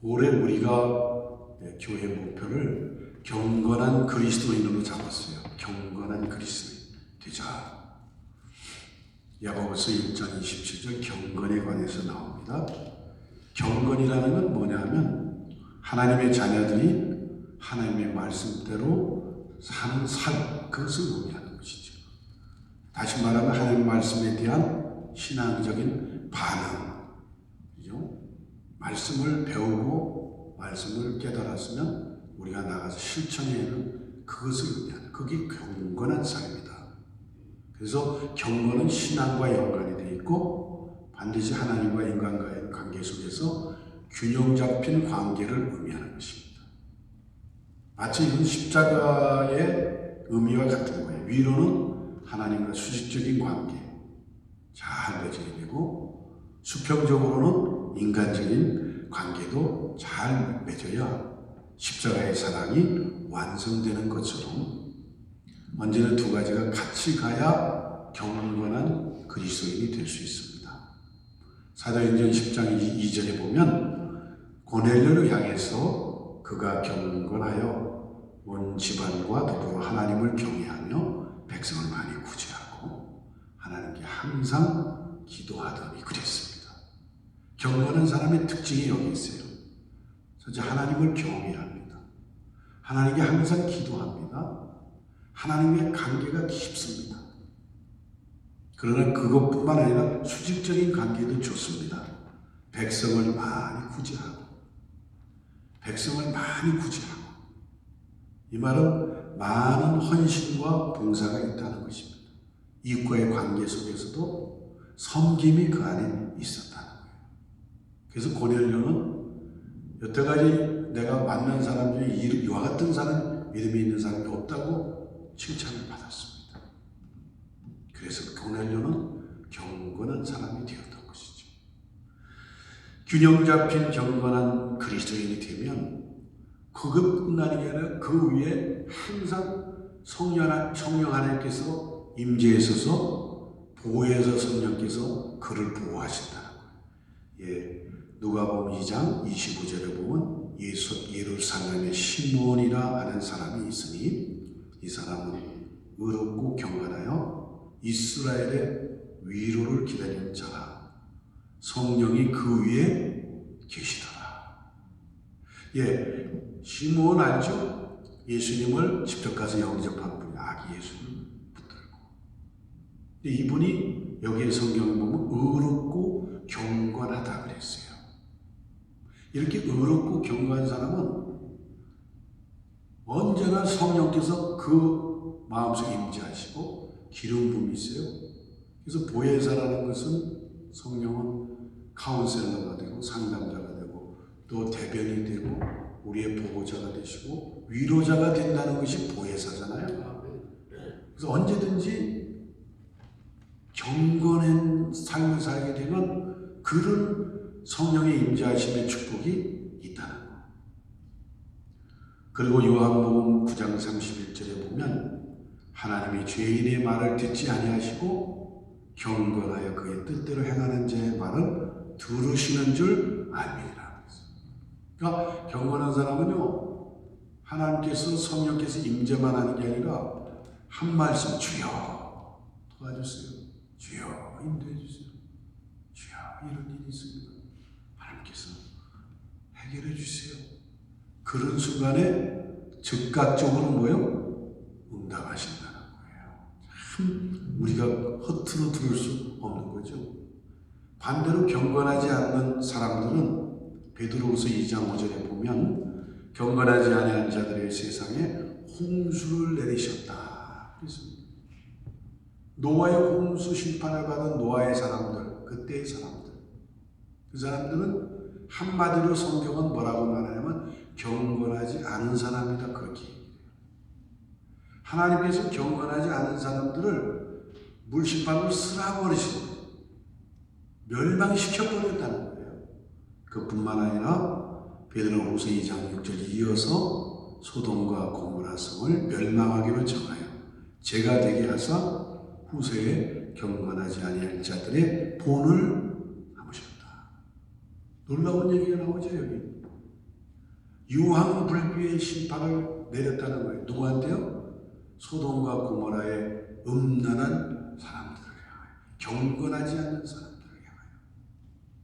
올해 우리가 교회 목표를 경건한 그리스도인으로 잡았어요. 경건한 그리스도인 되자. 야고보서 1장 27절 경건에 관해서 나옵니다. 경건이라는 건 뭐냐면 하나님의 자녀들이 하나님의 말씀대로 사는 삶, 그것을 의미하는 것이죠. 다시 말하면 하나님의 말씀에 대한 신앙적인 반응. 그죠? 말씀을 배우고 말씀을 깨달았으면 우리가 나가서 실천해야하는 그것을 의미하는, 그게 경건한 삶이다. 그래서 경건은 신앙과 연관이 되어 있고 반드시 하나님과 인간과의 관계 속에서 균형 잡힌 관계를 의미하는 것입니다. 마치 이건 십자가의 의미와 같은 거예요. 위로는 하나님과 수직적인 관계 잘 맺어야 되고, 수평적으로는 인간적인 관계도 잘 맺어야 십자가의 사랑이 완성되는 것처럼 언제나 두 가지가 같이 가야 경건한 그리스도인이 될 수 있습니다. 사도행전 10장 2절에 보면 고넬료를 향해서 그가 경건하여 온 집안과 더불어 하나님을 경외하며 백성을 많이 구제하고 하나님께 항상 기도하더니 그랬습니다. 경건한 사람의 특징이 여기 있어요. 첫째, 하나님을 경외합니다. 하나님께 항상 기도합니다. 하나님의 관계가 깊습니다. 그러나 그것뿐만 아니라 수직적인 관계도 좋습니다. 백성을 많이 구제하고 이 말은 많은 헌신과 봉사가 있다는 것입니다. 이웃과의 관계 속에서도 섬김이 그 안에 있었다는 거예요. 그래서 고넬료는 여태까지 내가 만난 사람 중에 이와 같은 사람, 믿음이 있는 사람이 없다고 칭찬을 받았습니다. 그래서 고넬료는 경건한 사람이 되었던 것이죠. 균형 잡힌 경건한 그리스도인이 되면 그것뿐만이 아니라 그 위에 항상 성령 하나님께서 임재하셔서 보혜사 성령께서 그를 보호하신다는 거예요. 누가복음 2장 25절에 보면 예루살렘에 시몬이라 하는 사람이 있으니 이 사람은 의롭고 경건하여 이스라엘의 위로를 기다리는 자라. 성령이 그 위에 계시더라. 시몬 알죠? 예수님을 직접 가서 영접한 분이 아기 예수를 붙들고. 이분이 여기에 성경을 보면 의롭고 경건하다 그랬어요. 이렇게 의롭고 경건한 사람은 언제나 성령께서 그 마음속에 임재하시고 기름 부음이 있어요. 그래서 보혜사라는 것은 성령은 카운셀러가 되고 상담자가 되고 또 대변이 되고 우리의 보호자가 되시고 위로자가 된다는 것이 보혜사잖아요. 그래서 언제든지 경건한 삶을 살게 되면 그런 성령의 임재하심의 축복이 있다는 거예요. 그리고 요한복음 9장 31절에 보면 하나님이 죄인의 말을 듣지 아니하시고 경건하여 그의 뜻대로 행하는 자의 말을 들으시는 줄 압니다. 그러니까 경건한 사람은요, 하나님께서 성령께서 임재만 하는 게 아니라 한 말씀, 주여 도와주세요, 주여 인도해 주세요, 주여 이런 일이 있습니다, 하나님께서 해결해 주세요. 그런 순간에 즉각적으로 응답하신다는 거예요. 참 우리가 허투루 들을 수 없는 거죠. 반대로 경건하지 않는 사람들은 베드로후서 2장 5절에 보면 경건하지 아니한 자들의 세상에 홍수를 내리셨다 그랬습니다. 노아의 홍수 심판을 받은 노아의 사람들, 그때의 사람들, 그 사람들은 한마디로 성경은 뭐라고 말하냐면 경건하지 않은 사람이다 그렇게 얘기해요. 하나님께서 경건하지 않은 사람들을 물심판으로 쓸어버리시고 멸망시켜버렸다는 거예요. 그뿐만 아니라 베드로후서 2장 6절 이어서 소돔과 고모라 성을 멸망하기로 정하여 죄가 되게 하사 후세에 경건하지 아니할 자들의 본을 삼으셨다. 놀라운 얘기가 나오죠 여기. 유황불비의 심판을 내렸다는 거예요. 누구한테요? 소돔과 고모라의 음란한 사람들을 향하여, 경건하지 않는 사람들을 향하여.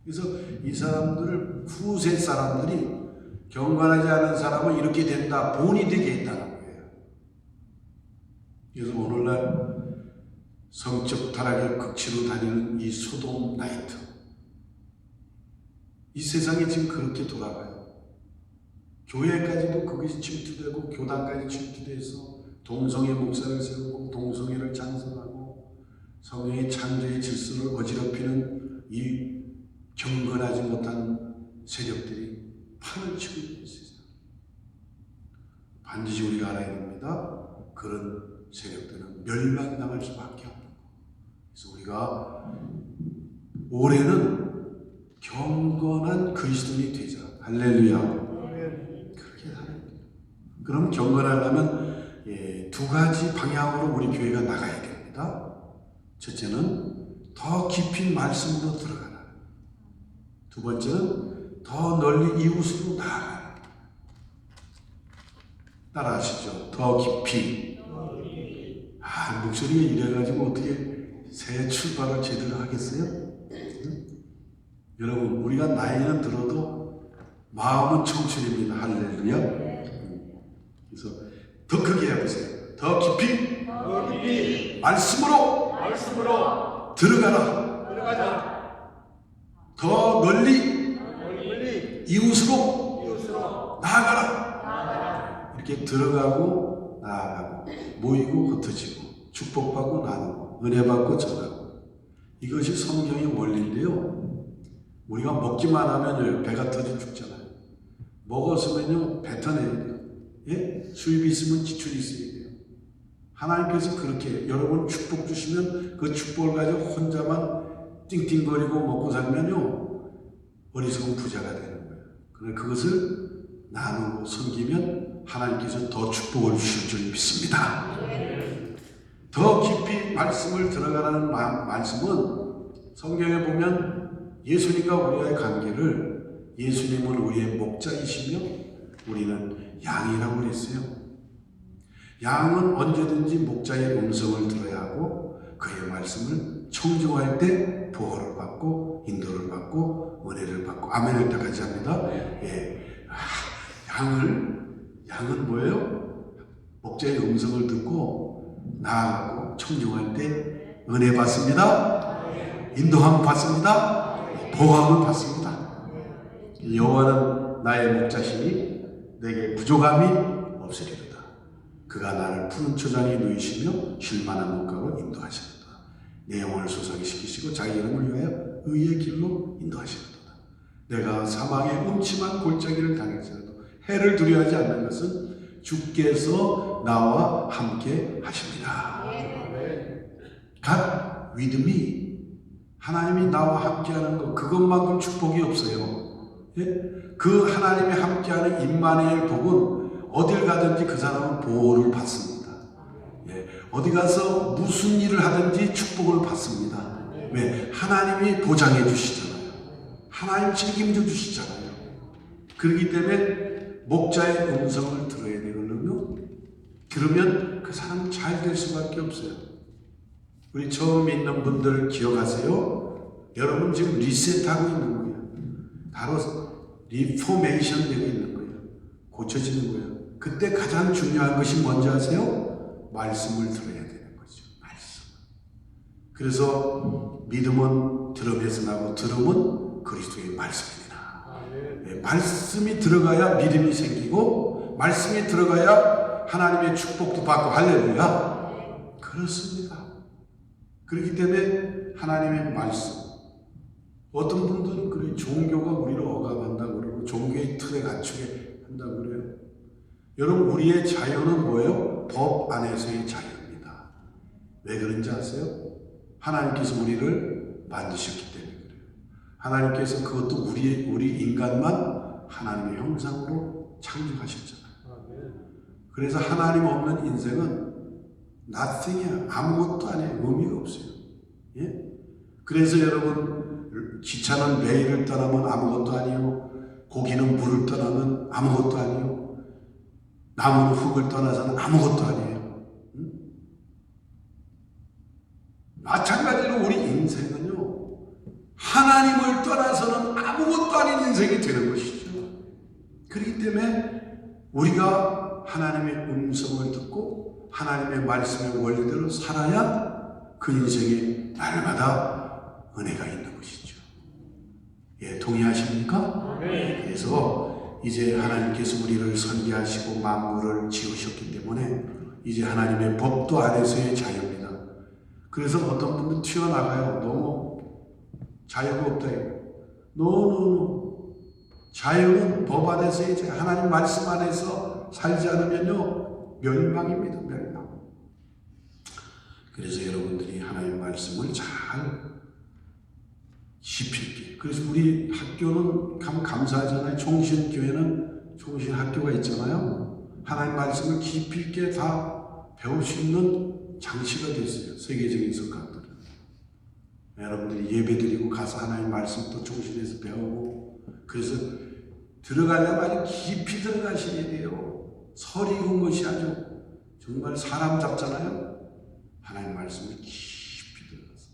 그래서 이 사람들을 후세 사람들이 경건하지 않은 사람은 이렇게 된다, 본이 되게 했다는 거예요. 그래서 오늘날 성적 타락의 극치로 다니는 이 소돔 나이트, 이 세상이 지금 그렇게 돌아가요. 교회까지도 그것이 침투되고 교단까지 침투돼서 동성애 목사를 세우고 동성애를 찬성하고 성경의 창조의 질서를 어지럽히는 이 경건하지 못한 세력들이 판을 치고 있는 세상. 반드시 우리가 알아야 됩니다. 그런 세력들은 멸망당할 수밖에 없는 거. 그래서 우리가 올해는 경건한 그리스도인이 되자. 할렐루야. 그렇게 하는 거예요. 그럼 경건하려면 두 가지 방향으로 우리 교회가 나가야 됩니다. 첫째는 더 깊이 말씀으로 들어가라. 두 번째는 더 널리 이웃으로 나아가라. 따라하시죠. 더 깊이. 목소리가 이래가지고 어떻게 새 출발을 제대로 하겠어요? 응? 여러분, 우리가 나이는 들어도 마음은 청춘입니다. 할렐루야. 그래서 더 크게 해보세요. 더 깊이, 말씀으로 들어가라. 더 널리 이웃으로 나아가라. 이렇게 들어가고 나아가고 모이고 흩어지고 축복받고 나누고 은혜받고 전하고, 이것이 성경의 원리인데요. 우리가 먹기만 하면 배가 터져 죽잖아요. 먹었으면요 뱉어내야 돼요. 예? 수입이 있으면 지출이 있어야 돼요. 하나님께서 그렇게 여러분 축복 주시면 그 축복을 가지고 혼자만 띵띵거리고 먹고 살면요 어리석은 부자가 되는 거예요. 그러나 그것을 나누고 섬기면 하나님께서 더 축복을 주실 줄 믿습니다. 더 깊이 말씀을 들어가라는 말씀은 성경에 보면 예수님과 우리와의 관계를, 예수님은 우리의 목자이시며 우리는 양이라고 그랬어요. 양은 언제든지 목자의 음성을 들어야 하고 그의 말씀을 청종할 때 보호를 받고 인도를 받고 은혜를 받고 아멘을 다 같이 합니다. 양은 뭐예요? 목자의 음성을 듣고 나아가고 청종할 때 은혜 받습니다. 인도함 받습니다. 보호함을 받습니다. 여호와는 나의 목자시니 내게 부족함이 없으리로다. 그가 나를 푸른 초장에 누이시며 쉴만한 물가로 인도하시리로다. 내 영혼을 소성시키시고 자기 이름을 위하여 의의 길로 인도하시리로다. 내가 사망의 음침한 골짜기를 당할지라도 해를 두려워하지 않는 것은 주께서 나와 함께 하십니다. 각 믿음이 하나님이 나와 함께하는 것, 그것만큼 축복이 없어요. 예? 그 하나님이 함께하는 임마누엘 복은 어딜 가든지 그 사람은 보호를 받습니다. 예? 어디 가서 무슨 일을 하든지 축복을 받습니다. 왜? 하나님이 보장해 주시잖아요. 하나님 책임져 주시잖아요. 그렇기 때문에 목자의 음성을 들어야 되거든요. 그러면 그 사람은 잘 될 수밖에 없어요. 우리 처음 있는 분들 기억하세요? 여러분 지금 리셋하고 있는 거예요. 바로 리포메이션 되고 있는 거예요. 고쳐지는 거예요. 그때 가장 중요한 것이 뭔지 아세요? 말씀을 들어야 되는 거죠. 말씀. 그래서 믿음은 들음에서 나고 들음은 그리스도의 말씀입니다. 네, 말씀이 들어가야 믿음이 생기고 말씀이 들어가야 하나님의 축복도 받고 할렐루야. 그렇습니다. 그렇기 때문에 하나님의 말씀, 어떤 분들은 그래 종교가 우리를 억압한다고 그러고 종교의 틀에 갖추게 한다고 그래요. 여러분 우리의 자유는 뭐예요? 법 안에서의 자유입니다. 왜 그런지 아세요? 하나님께서 우리를 만드셨기 때문에 그래요. 하나님께서 그것도 우리 인간만 하나님의 형상으로 창조하셨잖아요. 그래서 하나님 없는 인생은 nothing이야. 아무것도 아니에요. 의미가 없어요. 예? 그래서 여러분 기차는 레일을 떠나면 아무것도 아니에요. 고기는 물을 떠나면 아무것도 아니에요. 나무는 흙을 떠나서는 아무것도 아니에요. 응? 마찬가지로 우리 인생은요, 하나님을 떠나서는 아무것도 아닌 인생이 되는 것이죠. 그렇기 때문에 우리가 하나님의 음성을 듣고 하나님의 말씀의 원리대로 살아야 그 인생에 날마다 은혜가 있는 것이죠. 예, 동의하십니까? 네. 그래서 이제 하나님께서 우리를 선기하시고 만물을 지으셨기 때문에 이제 하나님의 법도 안에서의 자유입니다. 그래서 어떤 분들 튀어나가요. 너무 자유가 없다. 노노노. 자유는 법 안에서의 자유. 하나님 말씀 안에서 살지 않으면요, 멸망입니다. 멸망. 그래서 여러분들이 하나님 말씀을 잘 깊이 있게. 그래서 우리 학교는 참 감사하잖아요. 총신교회는 총신학교가 있잖아요. 하나님 말씀을 깊이 있게 다 배울 수 있는 장치가 됐어요. 세계적인 석학들은. 여러분들이 예배 드리고 가서 하나님 말씀 또 총신에서 배우고, 그래서 들어가려면 아주 깊이 들어가셔야 돼요. 설이 익은 것이 아주 정말 사람 잡잖아요. 하나님 말씀을 깊이 들어가서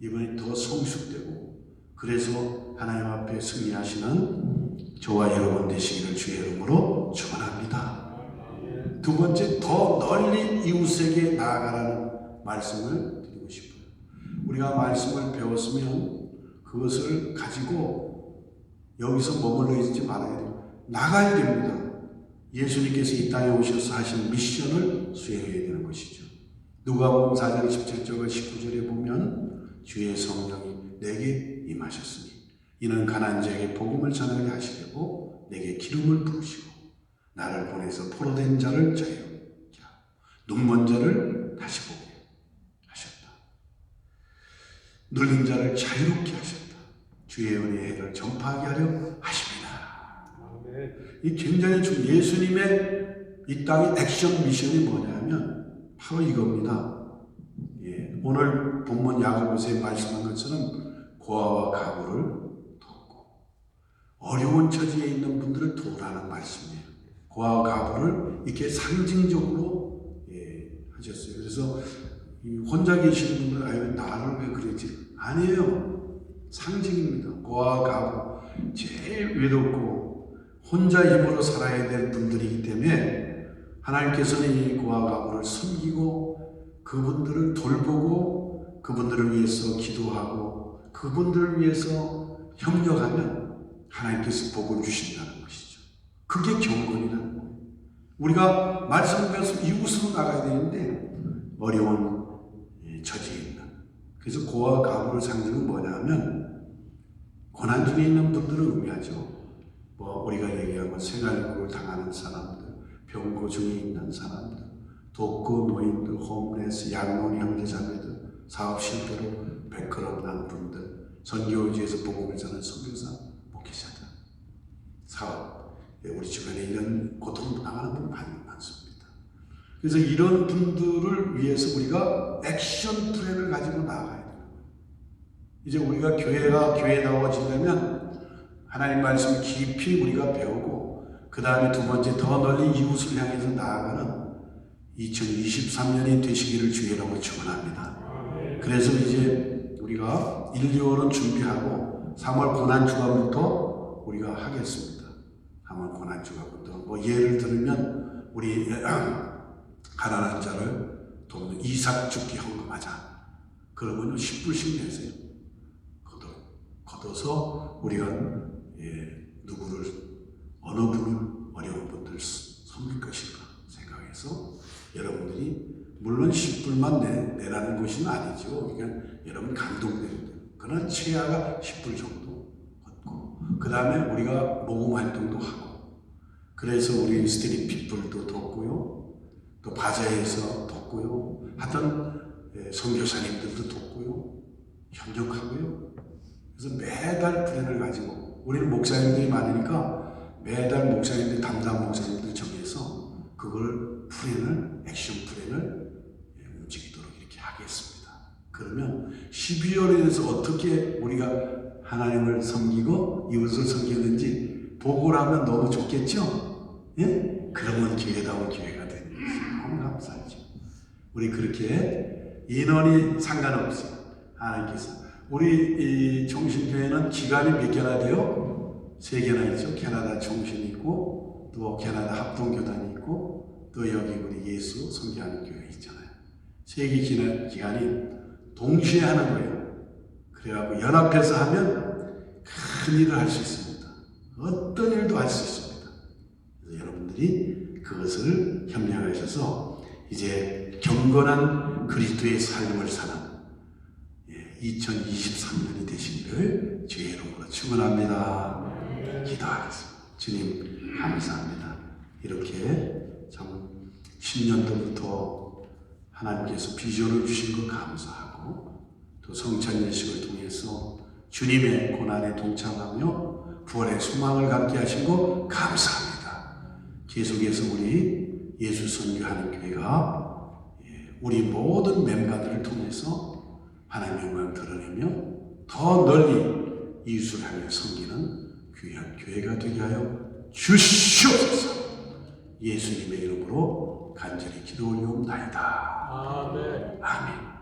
이번에 더 성숙되고, 그래서 하나님 앞에 승리하시는 저와 여러분 되시기를 주의 이름으로 축원합니다. 두 번째, 더 널리 이웃에게 나아가라는 말씀을 드리고 싶어요. 우리가 말씀을 배웠으면 그것을 가지고 여기서 머물러 있지 말아야 돼요. 나가야 됩니다. 예수님께서 이 땅에 오셔서 하신 미션을 수행해야 되는 것이죠. 누가복음 4장 17절과 19절에 보면 주의 성령이 내게 임하셨으니 이는 가난한 자에게 복음을 전하게 하시려고 내게 기름을 부으시고 나를 보내서 포로된 자를 자유케 하고 눈먼 자를 다시 보게 하셨다. 눌린 자를 자유롭게 하셨다. 주의 은혜의 해를 전파하게 하려 하십니다. 이 굉장히 예수님의 이 땅의 액션 미션이 뭐냐면 바로 이겁니다. 예, 오늘 본문 야고보서에 말씀한 것처럼 고아와 가부를 돕고 어려운 처지에 있는 분들을 도우라는 말씀이에요. 고아와 가부를 이렇게 상징적으로 하셨어요. 그래서 혼자 계시는 분들, 아유 나를 왜 그랬지? 아니에요. 상징입니다. 고아와 가부, 제일 외롭고 혼자 힘으로 살아야 될 분들이기 때문에 하나님께서는 이 고아와 가부를 섬기고 그분들을 돌보고 그분들을 위해서 기도하고 그분들을 위해서 협력하면 하나님께서 복을 주신다는 것이죠. 그게 경건이라는 거예요. 우리가 말씀을 배워서 이웃으로 나가야 되는데 어려운 처지에 있는, 그래서 고아와 가부를 상징은 뭐냐면 고난 중에 있는 분들을 의미하죠. 뭐 우리가 얘기하고 생활고를 당하는 사람들, 병고 중에 있는 사람들, 독거 노인들, 홈레스, 양로원 형제자매들, 사업 실패로 백걸음 난 분들, 선교지에서 복음을 전하는 선교사, 목회자들, 사업, 우리 주변에 이런 고통 당하는 분 많습니다. 그래서 이런 분들을 위해서 우리가 액션 플랜을 가지고 나아가야 돼요. 이제 우리가 교회다워지려면 하나님 말씀을 깊이 우리가 배우고 그 다음에 두 번째, 더 널리 이웃을 향해서 나아가는 2023년이 되시기를 주의 이름으로 축원합니다. 그래서 이제 우리가 1, 2월은 준비하고 3월 고난주간부터 우리가 하겠습니다. 3월 고난주간부터 뭐 예를 들면 우리 가난한 자를 돕는 이삭 죽기 헌금하자. 그러면 10불씩 내세요. 걷어서 우리가 누구를, 어느 분을, 어려운 분들 섬길 것인가 생각해서 여러분들이 물론 10불만 내라는 것은 아니죠. 그러니까 여러분 감동됩니다. 그러나 최하가 10불 정도 걷고 그 다음에 우리가 모금 활동도 하고, 그래서 우리 스트릿 핏불도 돕고요, 또 바자에서 돕고요, 하여튼 선교사님들도 돕고요, 협력하고요. 그래서 매달 플랜을 가지고, 우리는 목사님들이 많으니까 매달 목사님들, 담당 목사님들 정해서 그걸 플랜을, 액션 플랜을 움직이도록 이렇게 하겠습니다. 그러면 12월에 대해서 어떻게 우리가 하나님을 섬기고 이웃을 섬기는지 보고를 하면 너무 좋겠죠? 예? 그러면 교회다운 교회가 되는 것이 너무 감사하죠. 우리 그렇게 인원이 상관없이 하나님께서 우리 이 종신교회는 기관이 몇 개나 돼요? 3개나 있죠. 캐나다 종신이 있고 또 캐나다 합동교단이 있고 또 여기 우리 예수 선교하는 교회 있잖아요. 3개 기관이 동시에 하는 거예요. 그래갖고 연합해서 하면 큰 일을 할 수 있습니다. 어떤 일도 할 수 있습니다. 그래서 여러분들이 그것을 협력하셔서 이제 경건한 그리스도의 삶을 사는 2023년이 되시기를 주의 이름으로 축원합니다. 기도하겠습니다. 주님 감사합니다. 이렇게 참 10년도부터 하나님께서 비전을 주신 것 감사하고 또 성찬 예식을 통해서 주님의 고난에 동참하며 부활의 소망을 갖게 하신 것 감사합니다. 계속해서 우리 예수 선교하는 교회가 우리 모든 멤버들을 통해서 하나님의 영광을 드러내며 더 널리 이웃을 하며 섬기는 귀한 교회가 되게 하여 주시옵소서. 예수님의 이름으로 간절히 기도 올리옵나이다. 아멘. 아멘.